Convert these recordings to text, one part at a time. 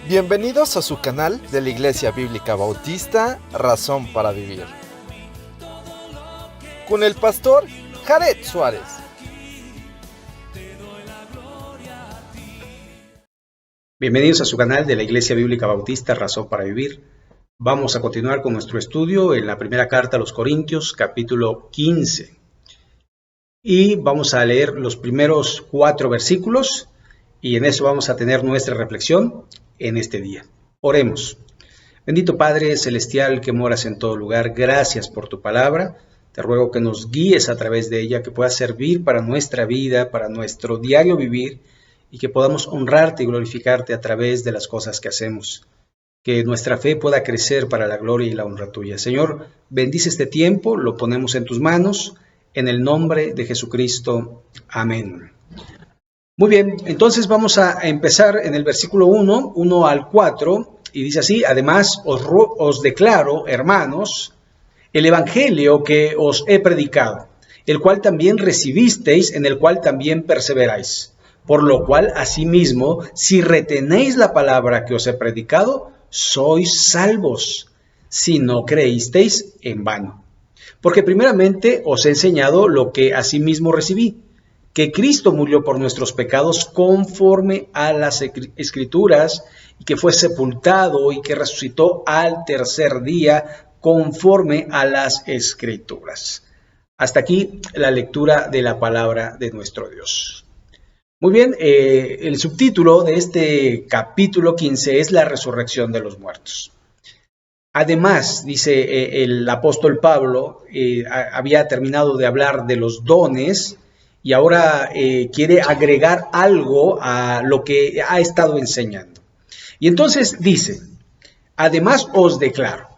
Bienvenidos a su canal de la Iglesia Bíblica Bautista, Razón para Vivir, con el pastor Jared Suárez. Bienvenidos a su canal de la Iglesia Bíblica Bautista, Razón para Vivir. Vamos a continuar con nuestro estudio en la primera carta a los Corintios, capítulo 15. Y vamos a leer los primeros 4 versículos y en eso vamos a tener nuestra reflexión en este día. Oremos. Bendito Padre Celestial que moras en todo lugar, gracias por tu palabra. Te ruego que nos guíes a través de ella, que pueda servir para nuestra vida, para nuestro diario vivir, y que podamos honrarte y glorificarte a través de las cosas que hacemos. Que nuestra fe pueda crecer para la gloria y la honra tuya. Señor, bendice este tiempo, lo ponemos en tus manos, en el nombre de Jesucristo. Amén. Muy bien, entonces vamos a empezar en el versículo 1 al 4, y dice así: además os declaro, hermanos, el evangelio que os he predicado, el cual también recibisteis, en el cual también perseveráis. Por lo cual, asimismo, si retenéis la palabra que os he predicado, sois salvos, si no creísteis en vano. Porque primeramente os he enseñado lo que asimismo recibí, que Cristo murió por nuestros pecados conforme a las Escrituras, y que fue sepultado y que resucitó al tercer día conforme a las Escrituras. Hasta aquí la lectura de la palabra de nuestro Dios. Muy bien, el subtítulo de este capítulo 15 es la resurrección de los muertos. Además, dice el apóstol Pablo, había terminado de hablar de los dones y ahora quiere agregar algo a lo que ha estado enseñando. Y entonces dice: además os declaro,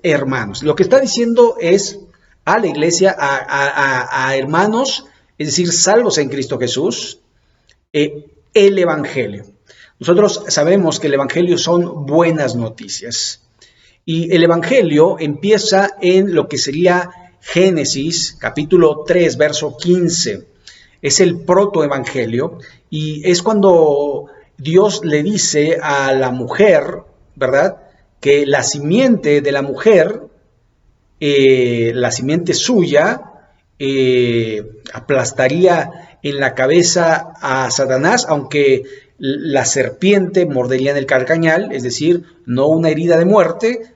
hermanos. Lo que está diciendo es a la iglesia, a hermanos, es decir, salvos en Cristo Jesús, el evangelio. Nosotros sabemos que el evangelio son buenas noticias. Y el evangelio empieza en lo que sería Génesis, capítulo 3, verso 15. Es el protoevangelio y es cuando Dios le dice a la mujer, ¿verdad?, que la simiente de la mujer, la simiente suya, aplastaría en la cabeza a Satanás, aunque la serpiente mordería en el carcañal, es decir, no una herida de muerte,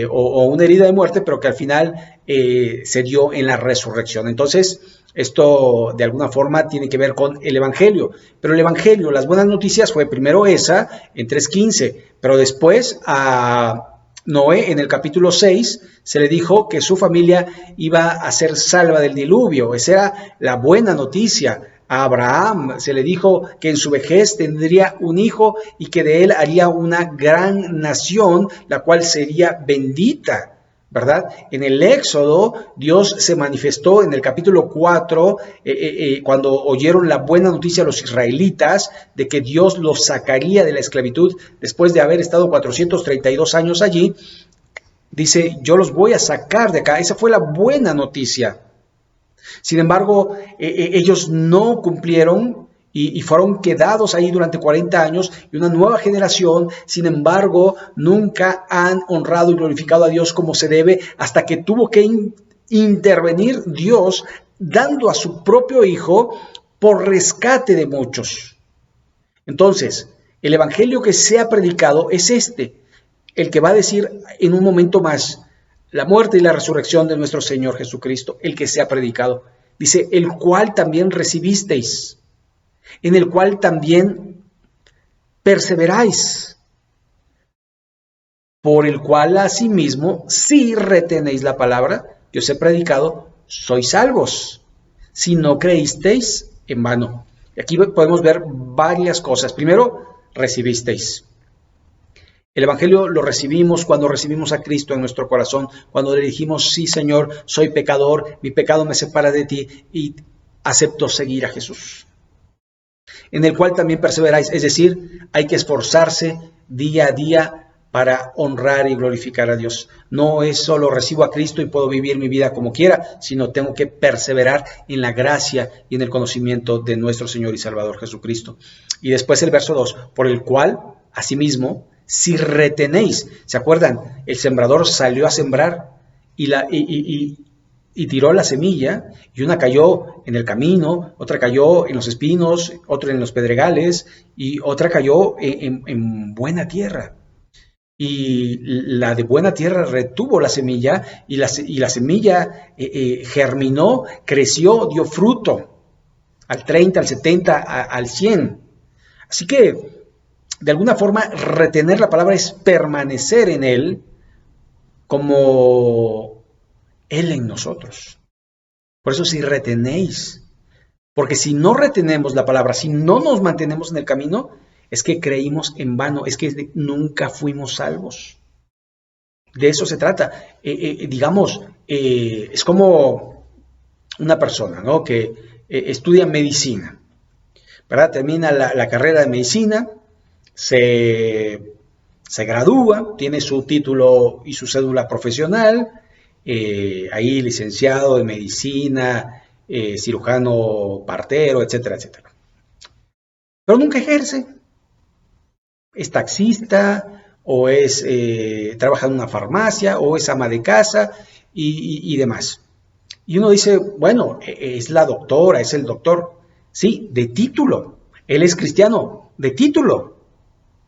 o una herida de muerte, pero que al final se dio en la resurrección. Entonces, esto de alguna forma tiene que ver con el evangelio. Pero el evangelio, las buenas noticias, fue primero esa, en 3:15, pero después a Noé, en el capítulo 6, se le dijo que su familia iba a ser salva del diluvio. Esa era la buena noticia. A Abraham se le dijo que en su vejez tendría un hijo y que de él haría una gran nación, la cual sería bendita, ¿verdad? En el Éxodo, Dios se manifestó en el capítulo 4, cuando oyeron la buena noticia a los israelitas de que Dios los sacaría de la esclavitud después de haber estado 432 años allí. Dice: yo los voy a sacar de acá. Esa fue la buena noticia. Sin embargo, ellos no cumplieron y fueron quedados ahí durante 40 años, y una nueva generación, sin embargo, nunca han honrado y glorificado a Dios como se debe, hasta que tuvo que intervenir Dios dando a su propio Hijo por rescate de muchos. Entonces, el evangelio que se ha predicado es el que va a decir en un momento más la muerte y la resurrección de nuestro Señor Jesucristo, el que se ha predicado. Dice: el cual también recibisteis, en el cual también perseveráis, por el cual asimismo, si retenéis la palabra que os he predicado, sois salvos, si no creísteis en vano. Y aquí podemos ver varias cosas. Primero, recibisteis. El evangelio lo recibimos cuando recibimos a Cristo en nuestro corazón, cuando le dijimos: sí, Señor, soy pecador, mi pecado me separa de ti y acepto seguir a Jesús. En el cual también perseveráis, es decir, hay que esforzarse día a día para honrar y glorificar a Dios. No es solo recibo a Cristo y puedo vivir mi vida como quiera, sino tengo que perseverar en la gracia y en el conocimiento de nuestro Señor y Salvador Jesucristo. Y después el verso 2, por el cual Asimismo, si retenéis, ¿se acuerdan? El sembrador salió a sembrar y tiró la semilla, y una cayó en el camino, otra cayó en los espinos, otra en los pedregales, y otra cayó en buena tierra. Y la de buena tierra retuvo la semilla, y la semilla germinó, creció, dio fruto, al 30, al 70, al 100. Así que, de alguna forma, retener la palabra es permanecer en Él como Él en nosotros. Por eso si retenéis, porque si no retenemos la palabra, si no nos mantenemos en el camino, es que creímos en vano, es que nunca fuimos salvos. De eso se trata. Es como una persona, ¿no?, que estudia medicina, ¿verdad? Termina la carrera de medicina, se gradúa, tiene su título y su cédula profesional, ahí licenciado en medicina, cirujano partero, etcétera, etcétera. Pero nunca ejerce. Es taxista, o trabaja en una farmacia, o es ama de casa y demás. Y uno dice, bueno, es la doctora, es el doctor. Sí, de título. Él es cristiano, de título.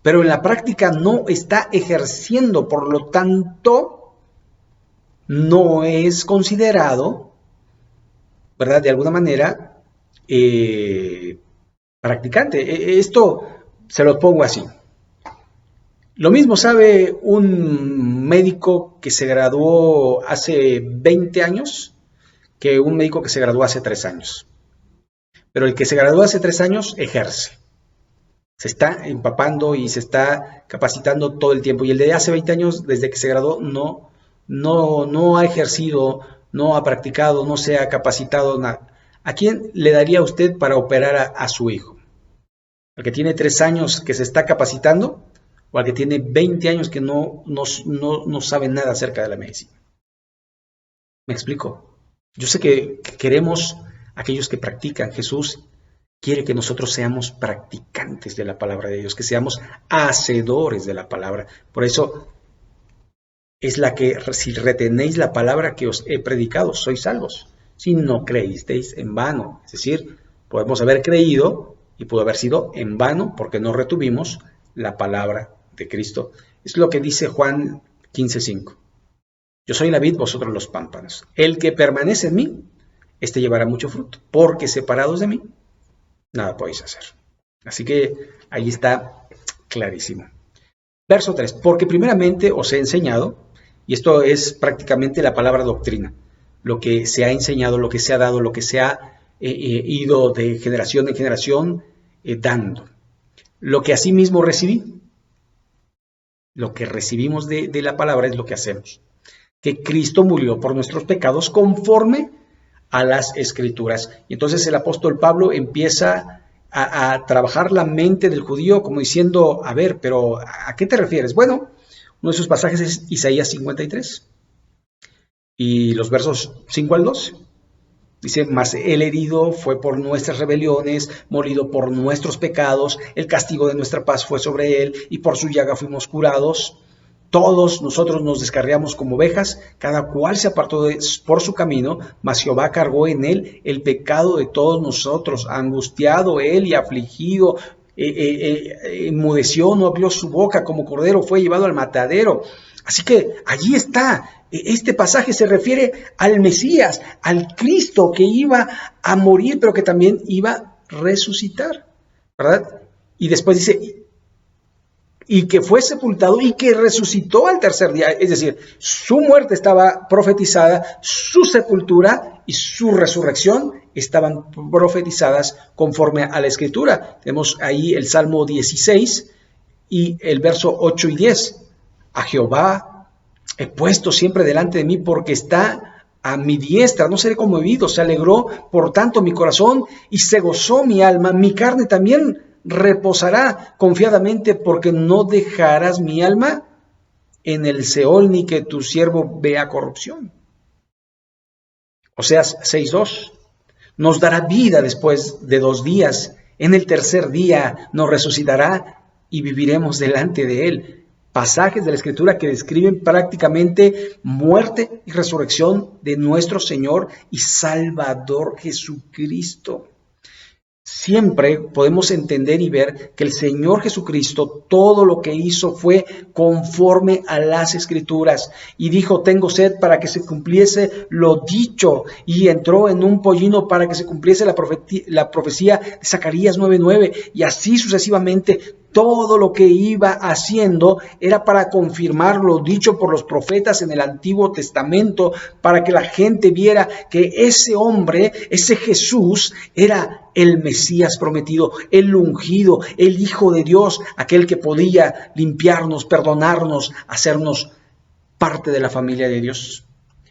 Pero en la práctica no está ejerciendo, por lo tanto, no es considerado, ¿verdad?, de alguna manera, practicante. Esto se lo pongo así. Lo mismo sabe un médico que se graduó hace 20 años que un médico que se graduó hace 3 años. Pero el que se graduó hace 3 años ejerce. Se está empapando y se está capacitando todo el tiempo. Y el de hace 20 años, desde que se graduó, no ha ejercido, no ha practicado, no se ha capacitado nada. ¿A quién le daría usted para operar a su hijo? ¿Al que tiene 3 años que se está capacitando? ¿O al que tiene 20 años que no sabe nada acerca de la medicina? ¿Me explico? Yo sé que queremos aquellos que practican. Jesús quiere que nosotros seamos practicantes de la palabra de Dios, que seamos hacedores de la palabra. Por eso es la que, si retenéis la palabra que os he predicado, sois salvos. Si no creísteis en vano. Es decir, podemos haber creído y pudo haber sido en vano porque no retuvimos la palabra de Cristo. Es lo que dice Juan 15:5. Yo soy la vid, vosotros los pámpanos. El que permanece en mí, este llevará mucho fruto, porque separados de mí, nada podéis hacer. Así que ahí está clarísimo. Verso 3. Porque primeramente os he enseñado, y esto es prácticamente la palabra doctrina, lo que se ha enseñado, lo que se ha dado, lo que se ha ido de generación en generación dando. Lo que asimismo recibí, lo que recibimos de la palabra es lo que hacemos. Que Cristo murió por nuestros pecados conforme a las Escrituras. Y entonces el apóstol Pablo empieza a trabajar la mente del judío como diciendo, a ver, pero ¿a qué te refieres? Bueno, uno de sus pasajes es Isaías 53 y los versos 5 al 12. Dice, mas el herido fue por nuestras rebeliones, molido por nuestros pecados, el castigo de nuestra paz fue sobre él, y por su llaga fuimos curados. Todos nosotros nos descarriamos como ovejas, cada cual se apartó por su camino, mas Jehová cargó en él el pecado de todos nosotros. Angustiado él y afligido, enmudeció, no abrió su boca, como cordero fue llevado al matadero. Así que allí está. Este pasaje se refiere al Mesías, al Cristo que iba a morir, pero que también iba a resucitar, ¿verdad? Y después dice, y que fue sepultado y que resucitó al tercer día. Es decir, su muerte estaba profetizada, su sepultura y su resurrección estaban profetizadas conforme a la Escritura. Tenemos ahí el Salmo 16 y el verso 8 y 10. A Jehová he puesto siempre delante de mí porque está a mi diestra, no seré conmovido. Se alegró por tanto mi corazón y se gozó mi alma. Mi carne también reposará confiadamente porque no dejarás mi alma en el Seol ni que tu siervo vea corrupción. Oseas 6:2. Nos dará vida después de 2 días. En el tercer día nos resucitará y viviremos delante de Él. Pasajes de la Escritura que describen prácticamente muerte y resurrección de nuestro Señor y Salvador Jesucristo. Siempre podemos entender y ver que el Señor Jesucristo todo lo que hizo fue conforme a las Escrituras y dijo: tengo sed, para que se cumpliese lo dicho, y entró en un pollino para que se cumpliese la profecía de Zacarías 9:9, y así sucesivamente. Todo lo que iba haciendo era para confirmar lo dicho por los profetas en el Antiguo Testamento, para que la gente viera que ese hombre, ese Jesús, era el Mesías prometido, el ungido, el Hijo de Dios, aquel que podía limpiarnos, perdonarnos, hacernos parte de la familia de Dios.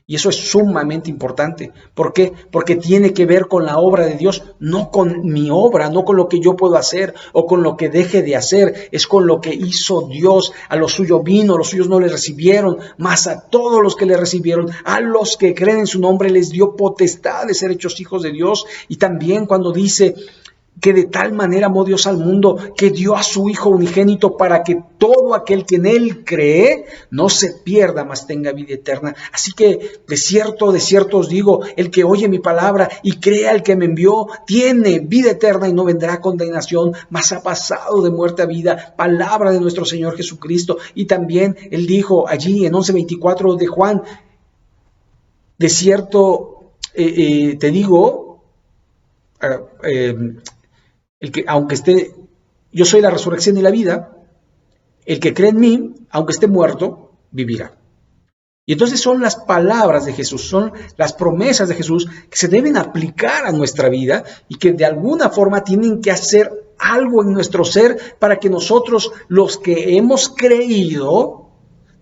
Y eso es sumamente importante. ¿Por qué? Porque tiene que ver con la obra de Dios, no con mi obra, no con lo que yo puedo hacer o con lo que deje de hacer. Es con lo que hizo Dios. A los suyos vino, los suyos no le recibieron, mas a todos los que le recibieron, a los que creen en su nombre, les dio potestad de ser hechos hijos de Dios. Y también cuando dice que de tal manera amó Dios al mundo, que dio a su Hijo unigénito, para que todo aquel que en Él cree no se pierda, mas tenga vida eterna. Así que de cierto os digo, el que oye mi palabra y crea al que me envió, tiene vida eterna y no vendrá condenación, mas ha pasado de muerte a vida. Palabra de nuestro Señor Jesucristo. Y también Él dijo allí en 11:24 de Juan: de cierto te digo, el que, aunque esté, yo soy la resurrección y la vida, el que cree en mí, aunque esté muerto, vivirá. Y entonces son las palabras de Jesús, son las promesas de Jesús que se deben aplicar a nuestra vida y que de alguna forma tienen que hacer algo en nuestro ser para que nosotros, los que hemos creído,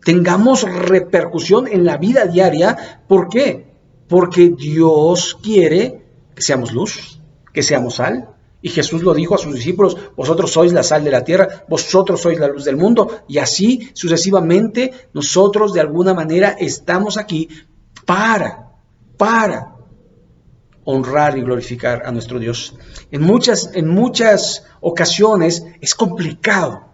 tengamos repercusión en la vida diaria. ¿Por qué? Porque Dios quiere que seamos luz, que seamos sal. Y Jesús lo dijo a sus discípulos: vosotros sois la sal de la tierra, vosotros sois la luz del mundo. Y así sucesivamente nosotros de alguna manera estamos aquí para honrar y glorificar a nuestro Dios. En muchas ocasiones es complicado,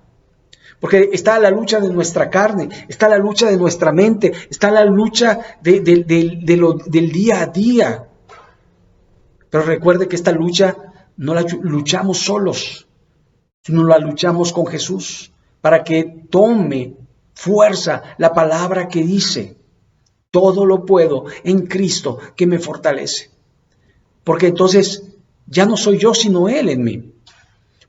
porque está la lucha de nuestra carne, está la lucha de nuestra mente, está la lucha del día a día. Pero recuerde que esta lucha no la luchamos solos, sino la luchamos con Jesús, para que tome fuerza la palabra que dice: todo lo puedo en Cristo que me fortalece. Porque entonces ya no soy yo, sino Él en mí.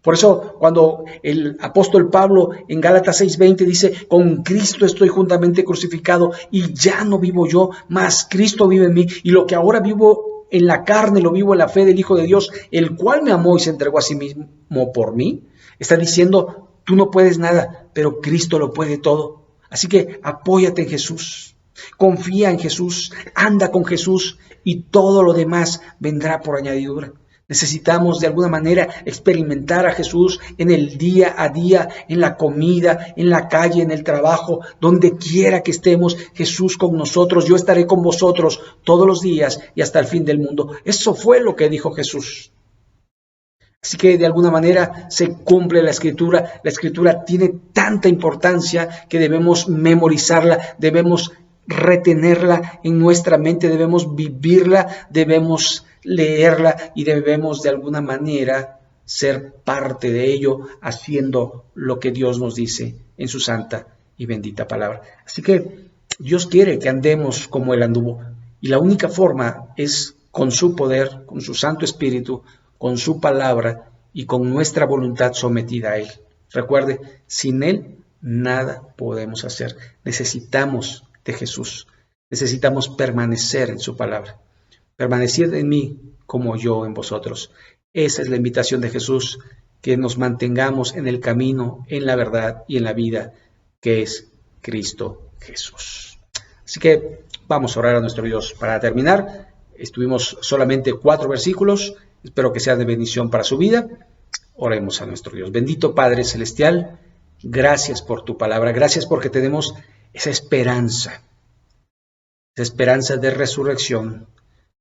Por eso cuando el apóstol Pablo en Gálatas 6:20 dice: con Cristo estoy juntamente crucificado y ya no vivo yo, mas Cristo vive en mí, y lo que ahora vivo en la carne lo vivo en la fe del Hijo de Dios, el cual me amó y se entregó a sí mismo por mí. Está diciendo: tú no puedes nada, pero Cristo lo puede todo. Así que apóyate en Jesús, confía en Jesús, anda con Jesús y todo lo demás vendrá por añadidura. Necesitamos de alguna manera experimentar a Jesús en el día a día, en la comida, en la calle, en el trabajo, donde quiera que estemos. Jesús con nosotros: yo estaré con vosotros todos los días y hasta el fin del mundo. Eso fue lo que dijo Jesús. Así que de alguna manera se cumple la Escritura. La Escritura tiene tanta importancia que debemos memorizarla, debemos retenerla en nuestra mente, debemos vivirla, debemos leerla y debemos de alguna manera ser parte de ello, haciendo lo que Dios nos dice en su santa y bendita palabra. Así que Dios quiere que andemos como Él anduvo, y la única forma es con su poder, con su Santo Espíritu, con su palabra y con nuestra voluntad sometida a Él. Recuerde, sin Él nada podemos hacer. Necesitamos de Jesús, necesitamos permanecer en su palabra. Permaneced en mí como yo en vosotros. Esa es la invitación de Jesús, que nos mantengamos en el camino, en la verdad y en la vida, que es Cristo Jesús. Así que vamos a orar a nuestro Dios. Para terminar, estuvimos solamente 4 versículos. Espero que sea de bendición para su vida. Oremos a nuestro Dios. Bendito Padre Celestial, gracias por tu palabra. Gracias porque tenemos esa esperanza de resurrección,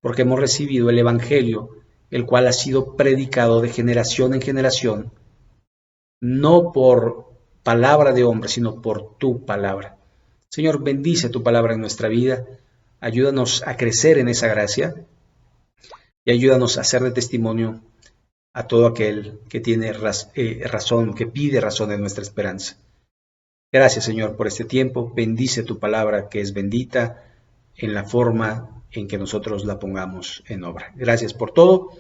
porque hemos recibido el Evangelio, el cual ha sido predicado de generación en generación, no por palabra de hombre, sino por tu palabra. Señor, bendice tu palabra en nuestra vida, ayúdanos a crecer en esa gracia y ayúdanos a ser de testimonio a todo aquel que tiene razón, que pide razón en nuestra esperanza. Gracias, Señor, por este tiempo. Bendice tu palabra, que es bendita en la forma en que nosotros la pongamos en obra. Gracias por todo.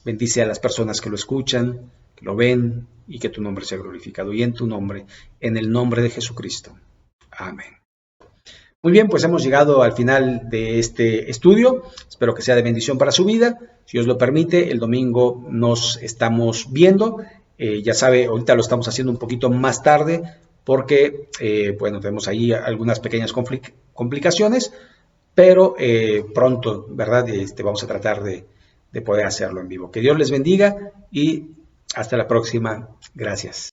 Bendice a las personas que lo escuchan, que lo ven, y que tu nombre sea glorificado. Y en tu nombre, en el nombre de Jesucristo. Amén. Muy bien, pues hemos llegado al final de este estudio. Espero que sea de bendición para su vida. Si Dios lo permite, el domingo nos estamos viendo. Ya sabe, ahorita lo estamos haciendo un poquito más tarde porque, bueno, tenemos ahí algunas pequeñas complicaciones, pero pronto, ¿verdad? Vamos a tratar de poder hacerlo en vivo. Que Dios les bendiga y hasta la próxima. Gracias.